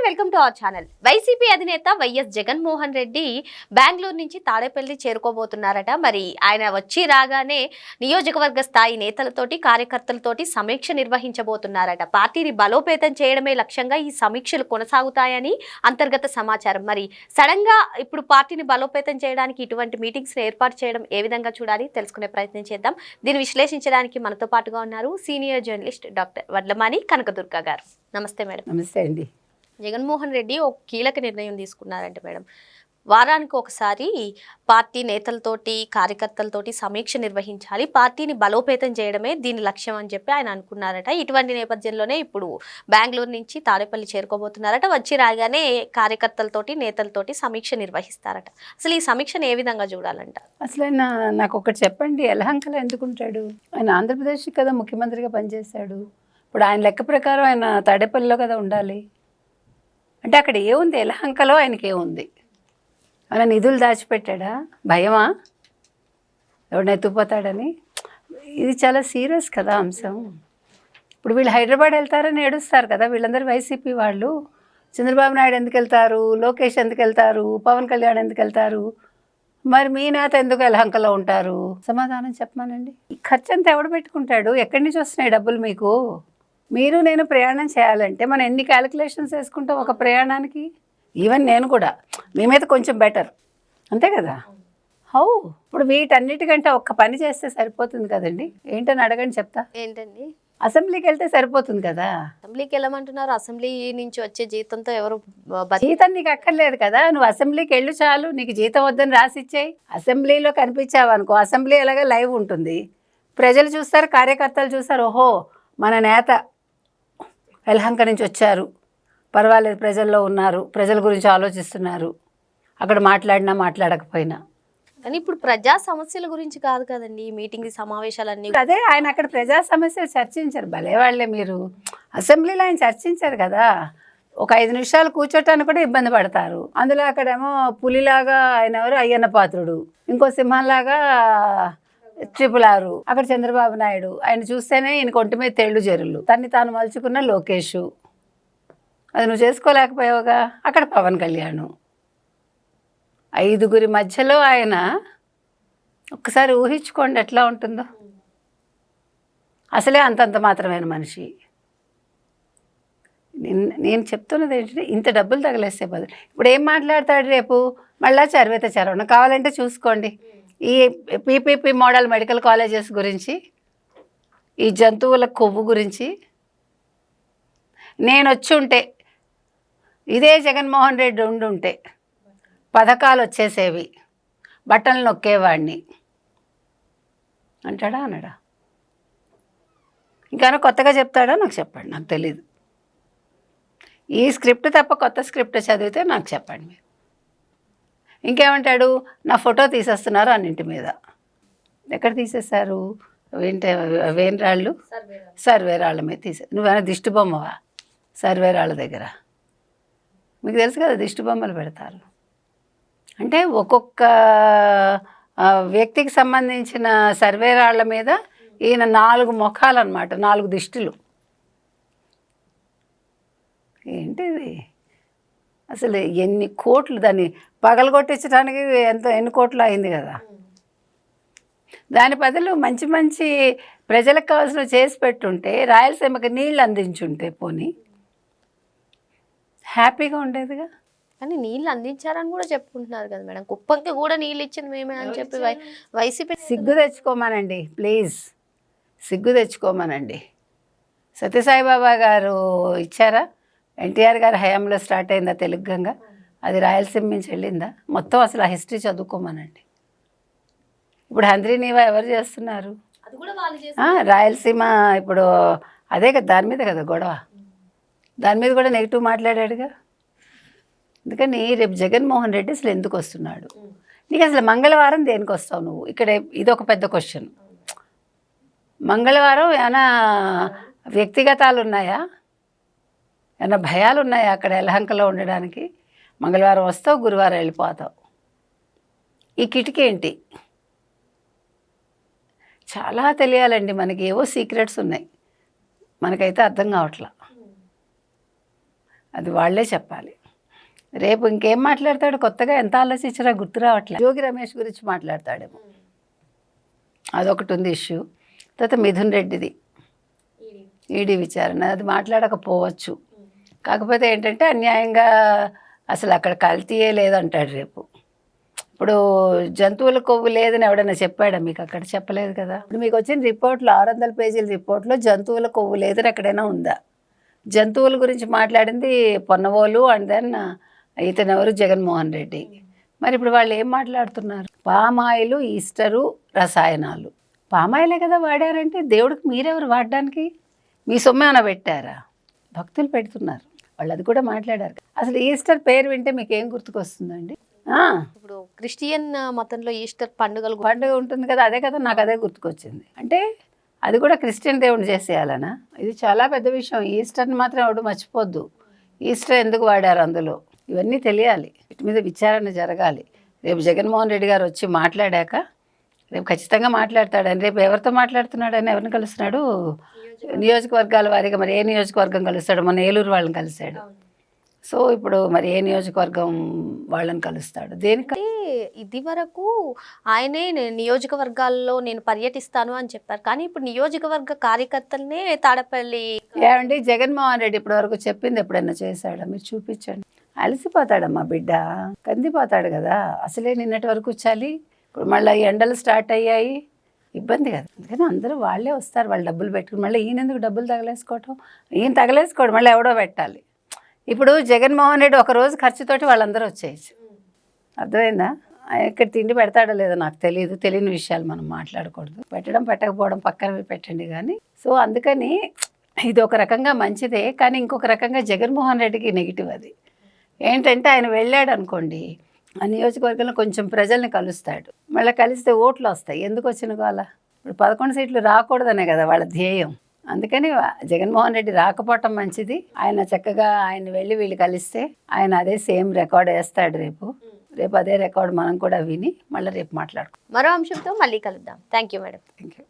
Welcome to our channel. YCP అధినేత YS Jaganmohan Reddy Bengaluru నుంచి తాడేపల్లి చేరుకోబోతున్నారట. మరి ఆయన వచ్చి రాగానే నియోజకవర్గ స్థాయి నేతలతోటి కార్యకర్తలతోటి సమీక్ష నిర్వహించబోతున్నారట. పార్టీని బలోపేతం చేయడమే లక్ష్యంగా ఈ సమీక్షలు కొనసాగుతాయని అంతర్గత సమాచారం. మరి సడన్ గా ఇప్పుడు పార్టీని బలోపేతం చేయడానికి ఇటువంటి మీటింగ్స్ ఏర్పాటు చేయడం ఏ విధంగా చూడాలి తెలుసుకునే ప్రయత్నం చేద్దాం. దీన్ని విశ్లేషించడానికి మనతో పాటుగా ఉన్నారు senior journalist doctor Vadlamani Kanakadurga గారు. నమస్తే మేడం. నమస్తే అండి. జగన్మోహన్ రెడ్డి ఒక కీలక నిర్ణయం తీసుకున్నారంటే మేడం, వారానికి ఒకసారి పార్టీ నేతలతోటి కార్యకర్తలతోటి సమీక్ష నిర్వహించాలి, పార్టీని బలోపేతం చేయడమే దీని లక్ష్యం అని చెప్పి ఆయన అనుకున్నారట. ఇటువంటి నేపథ్యంలోనే ఇప్పుడు బెంగళూరు నుంచి తాడేపల్లి చేరుకోబోతున్నారట. వచ్చి రాగానే కార్యకర్తలతోటి నేతలతోటి సమీక్ష నిర్వహిస్తారట. అసలు ఈ సమీక్షను ఏ విధంగా చూడాలంట? అసలు ఆయన నాకు ఒకటి చెప్పండి, యలహంకలో ఎందుకుంటాడు? ఆయన ఆంధ్రప్రదేశ్ కదా ముఖ్యమంత్రిగా పనిచేశాడు. ఇప్పుడు ఆయన లెక్క ప్రకారం ఆయన తాడేపల్లిలో కదా ఉండాలి. అంటే అక్కడ ఏముంది? యలహంకలో ఆయనకి ఏముంది? ఆయన నిధులు దాచిపెట్టాడా? భయమా ఎవడన్నా ఎత్తుకుపోతాడని? ఇది చాలా సీరియస్ కదా అంశం. ఇప్పుడు వీళ్ళు హైదరాబాద్ వెళ్తారని ఏడుస్తారు కదా వీళ్ళందరూ వైసీపీ వాళ్ళు. చంద్రబాబు నాయుడు ఎందుకు వెళ్తారు, లోకేష్ ఎందుకు వెళ్తారు, పవన్ కళ్యాణ్ ఎందుకు వెళ్తారు, మరి మీ నేత ఎందుకు యలహంకలో ఉంటారు? సమాధానం చెప్పమానండి. ఈ ఖర్చు అంతా ఎవడు పెట్టుకుంటాడు? ఎక్కడి నుంచి వస్తున్నాయి డబ్బులు మీకు? మీరు నేను ప్రయాణం చేయాలంటే మనం ఎన్ని క్యాలిక్యులేషన్స్ వేసుకుంటాం ఒక ప్రయాణానికి? ఈవెన్ నేను కూడా మీ మీద కొంచెం బెటర్, అంతే కదా? హౌ ఇప్పుడు వీటన్నిటికంటే ఒక్క పని చేస్తే సరిపోతుంది కదండి. ఏంటని అడగండి, చెప్తా. ఏంటండి? అసెంబ్లీకి వెళ్తే సరిపోతుంది కదా. అసెంబ్లీకి వెళ్ళమంటున్నారు. అసెంబ్లీ నుంచి వచ్చే జీతంతో ఎవరు జీతం నీకు అక్కర్లేదు కదా. నువ్వు అసెంబ్లీకి వెళ్ళు చాలు, నీకు జీతం వద్దని రాసిచ్చాయి. అసెంబ్లీలో కనిపించావు అనుకో, అసెంబ్లీ ఎలాగ లైవ్ ఉంటుంది, ప్రజలు చూస్తారు, కార్యకర్తలు చూస్తారు. ఓహో మన నేత యలహంక నుంచి వచ్చారు, పర్వాలేదు ప్రజల్లో ఉన్నారు, ప్రజల గురించి ఆలోచిస్తున్నారు, అక్కడ మాట్లాడినా మాట్లాడకపోయినా. కానీ ఇప్పుడు ప్రజా సమస్యల గురించి కాదు కదండి ఈ మీటింగ్ సమావేశాలన్నీ. అదే ఆయన అక్కడ ప్రజా సమస్యలు చర్చించారు. భలే వాళ్ళే మీరు. అసెంబ్లీలో ఆయన చర్చించారు కదా. ఒక 5 నిమిషాలు కూర్చోటానికి కూడా ఇబ్బంది పడతారు. అందులో అక్కడేమో పులిలాగా ఆయన ఎవరు అయ్యన్న పాత్రుడు, ఇంకో సింహంలాగా RRR, అక్కడ చంద్రబాబు నాయుడు. ఆయన చూస్తేనే ఈయన ఒంటి మీద తెళ్ళు జరులు. తన్ని తాను మలుచుకున్న లోకేష్, అది నువ్వు చేసుకోలేకపోయావుగా. అక్కడ పవన్ కళ్యాణ్. 5గురి మధ్యలో ఆయన. ఒక్కసారి ఊహించుకోండి ఎట్లా ఉంటుందో. అసలే అంతంత మాత్రమైన మనిషి. నేను చెప్తున్నది ఏంటంటే ఇంత డబ్బులు తగలేస్తే బదులు ఇప్పుడు ఏం మాట్లాడతాడు రేపు? మళ్ళా చర్వేత చరవణ కావాలంటే చూసుకోండి. ఈ PPP మోడల్ మెడికల్ కాలేజెస్ గురించి, ఈ జంతువుల కొవ్వు గురించి. నేను వచ్చి ఉంటే, ఇదే జగన్మోహన్ రెడ్డి ఉండుంటే పథకాలు వచ్చేసేవి, బట్టలు నొక్కేవాడిని అంటాడా అనడా? ఇంకా కొత్తగా చెప్తాడా నాకు చెప్పండి, నాకు తెలీదు. ఈ స్క్రిప్ట్ తప్ప కొత్త స్క్రిప్ట్ చదివితే నాకు చెప్పండి మీరు. ఇంకేమంటాడు? నా ఫోటో తీసేస్తున్నారు అన్నింటి మీద. ఎక్కడ తీసేస్తారు? వేనరాళ్ళు, సర్వేరాళ్ళ మీద నువ్వేమైనా దిష్టి బొమ్మవా? సర్వేరాళ్ళ దగ్గర మీకు తెలుసు కదా దిష్టి బొమ్మలు పెడతారు. అంటే ఒక్కొక్క వ్యక్తికి సంబంధించిన సర్వేరాళ్ళ మీద ఈయన 4 ముఖాలు అన్నమాట, 4 దిష్టిలు. ఏంటిది అసలు? ఎన్ని కోట్లు దాన్ని పగలగొట్టించడానికి ఎన్ని కోట్లు అయింది కదా. దాని బదులు మంచి మంచి ప్రజలకు కావాల్సిన చేసి పెట్టుంటే, రాయలసీమకి నీళ్ళు అందించుంటే పోనీ హ్యాపీగా ఉండేదిగా. కానీ నీళ్ళు అందించారని కూడా చెప్పుకుంటున్నారు కదా మేడం. కుప్పంకి కూడా నీళ్ళు ఇచ్చింది మేమే అని చెప్పి వైసీపీ. సిగ్గు తెచ్చుకోమనండి ప్లీజ్, సిగ్గు తెచ్చుకోమనండి. సత్యసాయిబాబా గారు ఇచ్చారా? NTR గారి హయాంలో స్టార్ట్ అయిందా తెలుగు గంగ? అది రాయలసీమ నుంచి వెళ్ళిందా? మొత్తం అసలు ఆ హిస్టరీ చదువుకోమనండి. ఇప్పుడు హంద్రీనీవా ఎవరు చేస్తున్నారు? రాయలసీమ ఇప్పుడు అదే కదా, దాని మీద కదా గొడవ. దాని మీద కూడా నెగిటివ్ మాట్లాడాడుగా. అందుకని రేపు జగన్మోహన్ రెడ్డి అసలు ఎందుకు వస్తున్నాడు? నీకు అసలు మంగళవారం దేనికి వస్తావు నువ్వు? ఇక్కడ ఇదొక పెద్ద క్వశ్చన్. మంగళవారం ఏమైనా వ్యక్తిగతాలు ఉన్నాయా? ఏమైనా భయాలు ఉన్నాయా అక్కడ యలహంకలో ఉండడానికి? మంగళవారం వస్తావు, గురువారం వెళ్ళిపోతావు. ఈ కిటికీ ఏంటి? చాలా తెలియాలండి మనకి. ఏవో సీక్రెట్స్ ఉన్నాయి, మనకైతే అర్థం కావట్లా. అది వాళ్ళే చెప్పాలి. రేపు ఇంకేం మాట్లాడతాడు కొత్తగా, ఎంత ఆలోచించినా గుర్తు రావట్లేదు. జోగి రమేష్ గురించి మాట్లాడతాడేమో, అదొకటి ఉంది ఇష్యూ. తర్వాత మిథున్ రెడ్డిది ఈడీ విచారణ, అది మాట్లాడకపోవచ్చు. కాకపోతే ఏంటంటే అన్యాయంగా అసలు అక్కడ కల్తీయే లేదంటాడు రేపు. ఇప్పుడు జంతువుల కొవ్వు లేదని ఎవడన్నా చెప్పాడా మీకు? అక్కడ చెప్పలేదు కదా. ఇప్పుడు మీకు వచ్చిన రిపోర్ట్లో 600 పేజీల రిపోర్ట్లో జంతువుల కొవ్వు లేదని ఎక్కడైనా ఉందా? జంతువుల గురించి మాట్లాడింది పొన్నవోలు అండ్ దెన్ ఇతను ఎవరు, జగన్మోహన్ రెడ్డి. మరి ఇప్పుడు వాళ్ళు ఏం మాట్లాడుతున్నారు? పామాయిలు, ఈస్టరు, రసాయనాలు. పామాయిలే కదా వాడారంటే దేవుడికి మీరెవరు వాడడానికి? మీ సొమ్ము ఏమైనా పెట్టారా? భక్తులు పెడుతున్నారు, వాళ్ళు అది కూడా మాట్లాడారు. అసలు ఈస్టర్ పేరు వింటే మీకు ఏం గుర్తుకొస్తుందండి? ఇప్పుడు క్రిస్టియన్ మతంలో ఈస్టర్ పండుగ ఉంటుంది కదా, అదే కదా నాకు అదే గుర్తుకొచ్చింది. అంటే అది కూడా క్రిస్టియన్ దేవుడు చేసేయాలనా? ఇది చాలా పెద్ద విషయం. ఈస్టర్ని మాత్రం ఎవడు మర్చిపోద్దు. ఈస్టర్ ఎందుకు వాడారు అందులో, ఇవన్నీ తెలియాలి. వీటి మీద విచారణ జరగాలి. రేపు జగన్మోహన్ రెడ్డి గారు వచ్చి మాట్లాడాక, రేపు ఖచ్చితంగా మాట్లాడతాడని, రేపు ఎవరితో మాట్లాడుతున్నాడని, ఎవరిని కలుస్తున్నాడు? నియోజకవర్గాల వారీగా. మరి ఏ నియోజకవర్గం కలుస్తాడు? మన ఏలూరు వాళ్ళని కలిశాడు. సో ఇప్పుడు మరి ఏ నియోజకవర్గం వాళ్ళని కలుస్తాడు? దేనికి? ఇది వరకు ఆయనే నియోజకవర్గాల్లో నేను పర్యటిస్తాను అని చెప్పారు, కానీ ఇప్పుడు నియోజకవర్గ కార్యకర్తలనే తాడపల్లి. ఏమండి, జగన్మోహన్ రెడ్డి ఇప్పటి వరకు చెప్పింది ఎప్పుడైనా చేశాడా? మీరు చూపించండి. అలసిపోతాడమ్మా బిడ్డ, కందిపోతాడు కదా. అసలే నిన్నటి వరకు చలి, ఇప్పుడు మళ్ళీ ఎండలు స్టార్ట్ అయ్యాయి, ఇబ్బంది కదా. అందుకని అందరూ వాళ్ళే వస్తారు, వాళ్ళు డబ్బులు పెట్టుకుని. మళ్ళీ ఈయన ఎందుకు డబ్బులు తగలేసుకోవటం? ఈయన తగలేసుకోవడం, మళ్ళీ ఎవడో పెట్టాలి. ఇప్పుడు జగన్మోహన్ రెడ్డి ఒక రోజు ఖర్చుతోటి వాళ్ళందరూ వచ్చేయచ్చు. అర్థమైందా? ఇక్కడ తిండి పెడతాడో లేదో నాకు తెలియదు, తెలియని విషయాలు మనం మాట్లాడకూడదు. పెట్టడం పెట్టకపోవడం పక్కన పెట్టండి. కానీ సో అందుకని ఇది ఒక రకంగా మంచిదే, కానీ ఇంకొక రకంగా జగన్మోహన్ రెడ్డికి నెగిటివ్. అది ఏంటంటే ఆయన వెళ్ళాడు అనుకోండి, ఆ నియోజకవర్గంలో కొంచెం ప్రజల్ని కలుస్తాడు. మళ్ళీ కలిస్తే ఓట్లు వస్తాయి. ఎందుకు వచ్చిన గోల? ఇప్పుడు 11 సీట్లు రాకూడదనే కదా వాళ్ళ ధ్యేయం. అందుకని జగన్మోహన్ రెడ్డి రాకపోవటం మంచిది. ఆయన చక్కగా ఆయన వెళ్ళి వీళ్ళు కలిస్తే ఆయన అదే సేమ్ రికార్డ్ వేస్తాడు రేపు అదే రికార్డ్ మనం కూడా విని మళ్ళీ రేపు మాట్లాడుకుందాం. మరో అంశంతో మళ్ళీ కలుద్దాం. Thank you madam. Thank you.